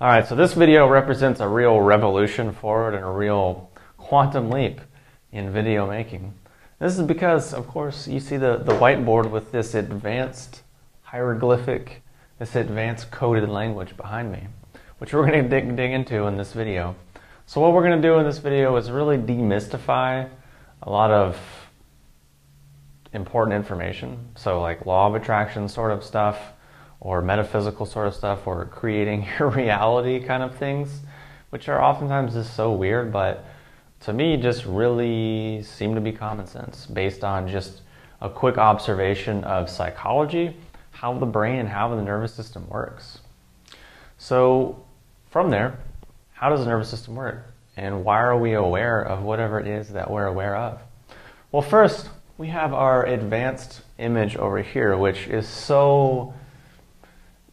Alright, so this video represents a real revolution forward and a real quantum leap in video making. This is because, of course, you see the whiteboard with this advanced hieroglyphic, this advanced coded language behind me, which we're going to dig into in this video. So what we're going to do in this video is really demystify a lot of important information. So like law of attraction sort of stuff, or metaphysical sort of stuff, or creating your reality kind of things, which are oftentimes just so weird, but to me just really seem to be common sense based on just a quick observation of psychology, how the brain and how the nervous system works. So from there, how does the nervous system work? And why are we aware of whatever it is that we're aware of? Well, first, we have our advanced image over here, which is so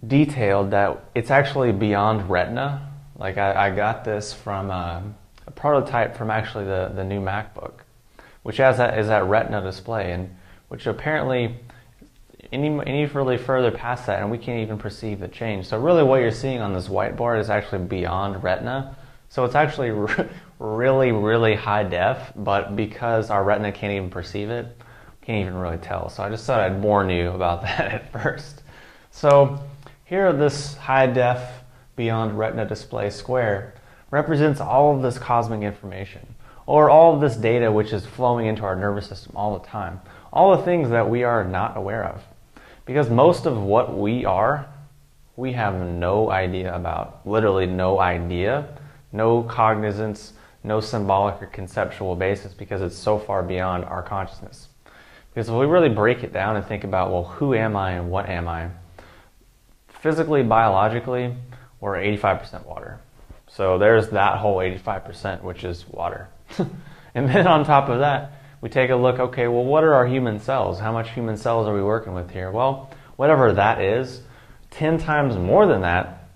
detailed that it's actually beyond retina. Like I got this from a prototype from actually the new MacBook, which is that retina display, and which apparently any really further past that and we can't even perceive the change. So really what you're seeing on this whiteboard is actually beyond retina. So it's actually really high def, but because our retina can't even perceive it, can't even really tell. So I just thought I'd warn you about that at first. So here, this high def beyond retina display square represents all of this cosmic information, or all of this data which is flowing into our nervous system all the time. All the things that we are not aware of. Because most of what we are, we have no idea about. Literally no idea, no cognizance, no symbolic or conceptual basis, because it's so far beyond our consciousness. Because if we really break it down and think about, well, who am I and what am I? Physically, biologically, we're 85% water. So there's that whole 85%, which is water. And then on top of that, we take a look, okay, well, what are our human cells? How much human cells are we working with here? Well, whatever that is, 10 times more than that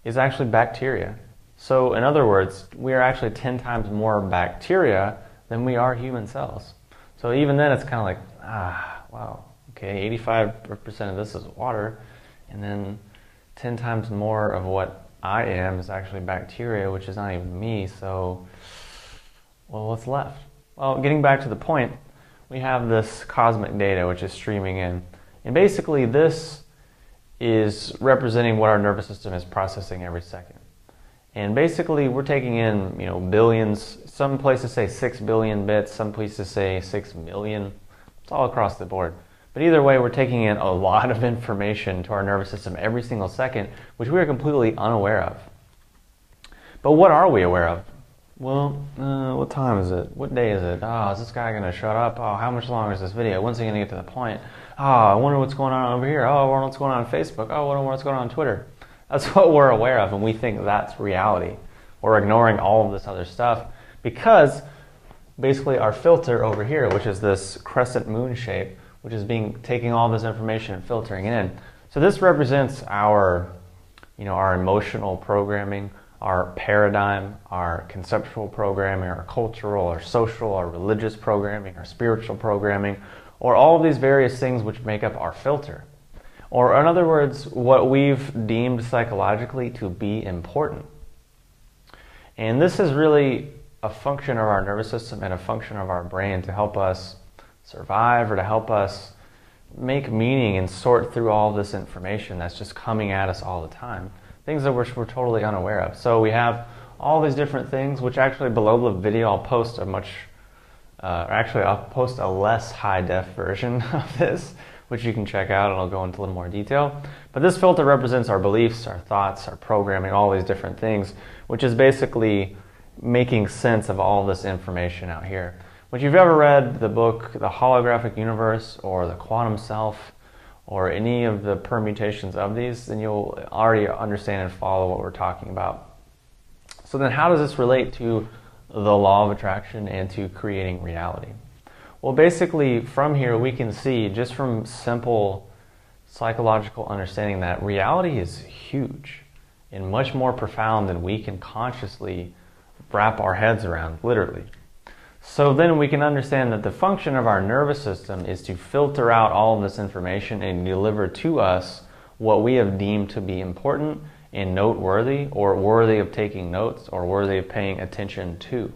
is actually bacteria. So in other words, we are actually 10 times more bacteria than we are human cells. So even then it's kind of like, wow, okay, 85% of this is water, and then 10 times more of what I am is actually bacteria, which is not even me, so, well, what's left? Well, getting back to the point, we have this cosmic data which is streaming in. And basically this is representing what our nervous system is processing every second. And basically we're taking in, billions, some places say 6 billion bits, some places say 6 million. It's all across the board. But either way, we're taking in a lot of information to our nervous system every single second, which we are completely unaware of. But what are we aware of? Well, what time is it? What day is it? Is this guy going to shut up? How much longer is this video? When's he going to get to the point? I wonder what's going on over here. I wonder what's going on Facebook. I wonder what's going on Twitter. That's what we're aware of, and we think that's reality. We're ignoring all of this other stuff because basically our filter over here, which is this crescent moon shape, which is taking all this information and filtering it in. So this represents our emotional programming, our paradigm, our conceptual programming, our cultural, our social, our religious programming, our spiritual programming, or all of these various things which make up our filter. Or in other words, what we've deemed psychologically to be important. And this is really a function of our nervous system and a function of our brain to help us survive, or to help us make meaning and sort through all this information that's just coming at us all the time. Things that we're totally unaware of. So we have all these different things, which actually below the video I'll post I'll post a less high def version of this, which you can check out, and I'll go into a little more detail. But this filter represents our beliefs, our thoughts, our programming, all these different things, which is basically making sense of all this information out here. If you've ever read the book, The Holographic Universe, or The Quantum Self, or any of the permutations of these, then you'll already understand and follow what we're talking about. So then how does this relate to the law of attraction and to creating reality? Well, basically from here we can see, just from simple psychological understanding, that reality is huge and much more profound than we can consciously wrap our heads around, literally. So then we can understand that the function of our nervous system is to filter out all of this information and deliver to us what we have deemed to be important and noteworthy, or worthy of taking notes, or worthy of paying attention to.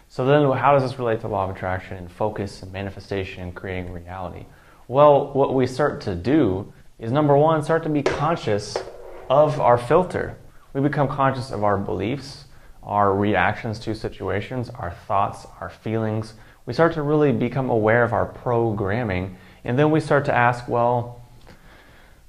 So then how does this relate to law of attraction and focus and manifestation and creating reality? Well, what we start to do is, number one, start to be conscious of our filter. We become conscious of our beliefs, our reactions to situations, our thoughts, our feelings. We start to really become aware of our programming, and then we start to ask, well,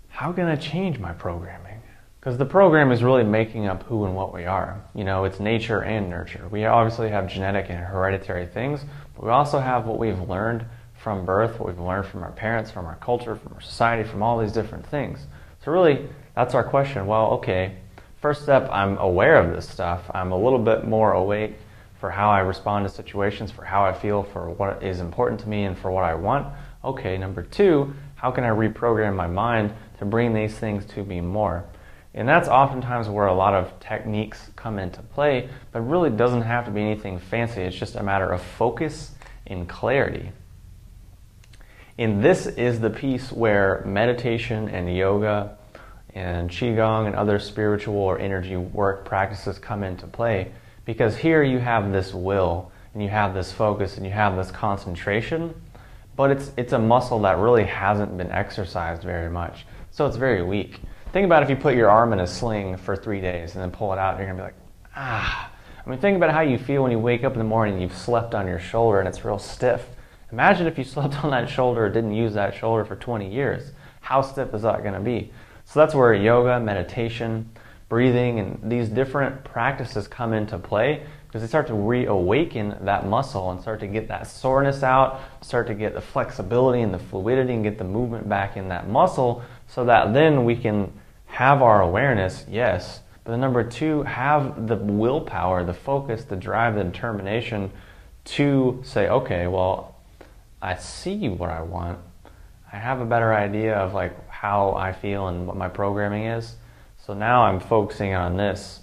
how can I change my programming? Because the program is really making up who and what we are. You know, it's nature and nurture. We obviously have genetic and hereditary things, but we also have what we've learned from birth, what we've learned from our parents, from our culture, from our society, from all these different things. So really, that's our question. Well, okay, first step, I'm aware of this stuff. I'm a little bit more awake for how I respond to situations, for how I feel, for what is important to me, and for what I want. Okay, number two, how can I reprogram my mind to bring these things to me more? And that's oftentimes where a lot of techniques come into play, but really doesn't have to be anything fancy. It's just a matter of focus and clarity. And this is the piece where meditation and yoga and qigong and other spiritual or energy work practices come into play, because here you have this will and you have this focus and you have this concentration, but it's a muscle that really hasn't been exercised very much, so it's very weak. Think about if you put your arm in a sling for 3 days and then pull it out, and you're gonna be like, ah. I mean, think about how you feel when you wake up in the morning and you've slept on your shoulder and it's real stiff. Imagine if you slept on that shoulder or didn't use that shoulder for 20 years. How stiff is that gonna be? So that's where yoga, meditation, breathing, and these different practices come into play, because they start to reawaken that muscle and start to get that soreness out, start to get the flexibility and the fluidity and get the movement back in that muscle, so that then we can have our awareness, yes, but then number two, have the willpower, the focus, the drive, the determination to say, okay, well, I see what I want. I have a better idea of like how I feel and what my programming is. So now I'm focusing on this.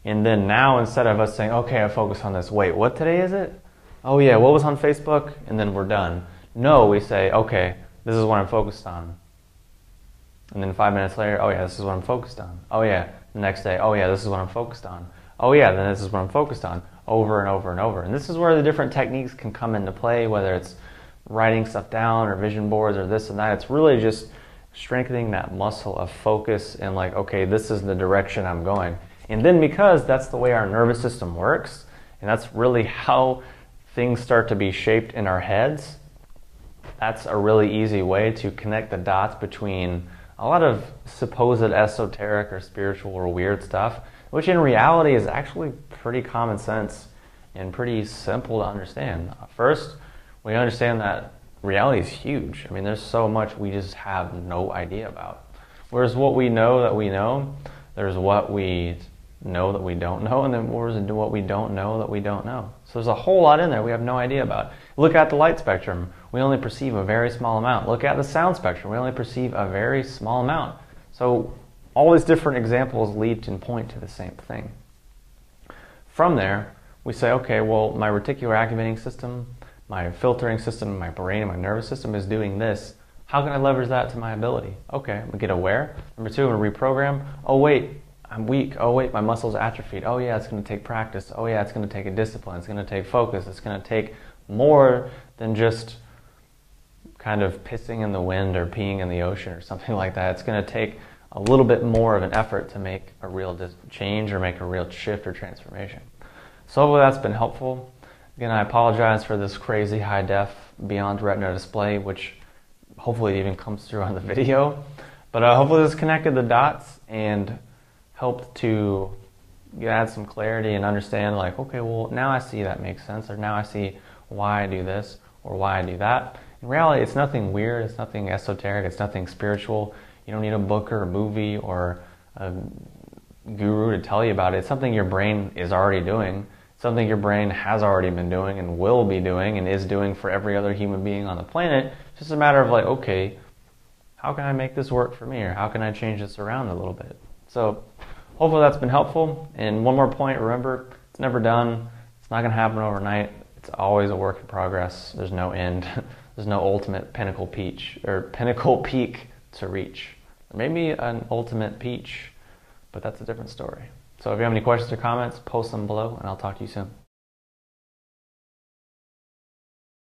And then now, instead of us saying, okay, I focus on this, wait, what today is it? Oh yeah, what was on Facebook? And then we're done. No, we say, okay, this is what I'm focused on. And then 5 minutes later, oh yeah, this is what I'm focused on. Oh yeah, the next day, oh yeah, this is what I'm focused on. Oh yeah, then this is what I'm focused on. Over and over and over. And this is where the different techniques can come into play, whether it's writing stuff down or vision boards or this and that. It's really just strengthening that muscle of focus and like, okay, this is the direction I'm going. And then because that's the way our nervous system works, and that's really how things start to be shaped in our heads, that's a really easy way to connect the dots between a lot of supposed esoteric or spiritual or weird stuff, which in reality is actually pretty common sense and pretty simple to understand. First, we understand that reality is huge. I mean, there's so much we just have no idea about. Whereas what we know, there's what we know that we don't know, and then there's what we don't know that we don't know. So there's a whole lot in there we have no idea about. Look at the light spectrum. We only perceive a very small amount. Look at the sound spectrum. We only perceive a very small amount. So all these different examples lead and point to the same thing. From there, we say, okay, well, my reticular activating system, my filtering system, my brain, and my nervous system is doing this. How can I leverage that to my ability? Okay, we get aware. Number two, I'm going to reprogram. Oh, wait, I'm weak. Oh, wait, my muscles atrophied. Oh, yeah, it's going to take practice. Oh, yeah, it's going to take a discipline. It's going to take focus. It's going to take more than just kind of pissing in the wind or peeing in the ocean or something like that. It's going to take a little bit more of an effort to make a real change or make a real shift or transformation. So hopefully that's been helpful. Again, I apologize for this crazy high def beyond retina display, which hopefully even comes through on the video. But hopefully this connected the dots and helped to add some clarity and understand like, okay, well, now I see that makes sense, or now I see why I do this or why I do that. In reality, it's nothing weird, it's nothing esoteric, it's nothing spiritual. You don't need a book or a movie or a guru to tell you about it. It's something your brain is already doing, something your brain has already been doing and will be doing and is doing for every other human being on the planet. It's just a matter of like, okay, how can I make this work for me, or how can I change this around a little bit? So hopefully that's been helpful. And one more point, remember, it's never done. It's not going to happen overnight. It's always a work in progress. There's no end. There's no ultimate pinnacle peak to reach. There may be an ultimate peach, But that's a different story. So if you have any questions or comments, post them below, and I'll talk to you soon.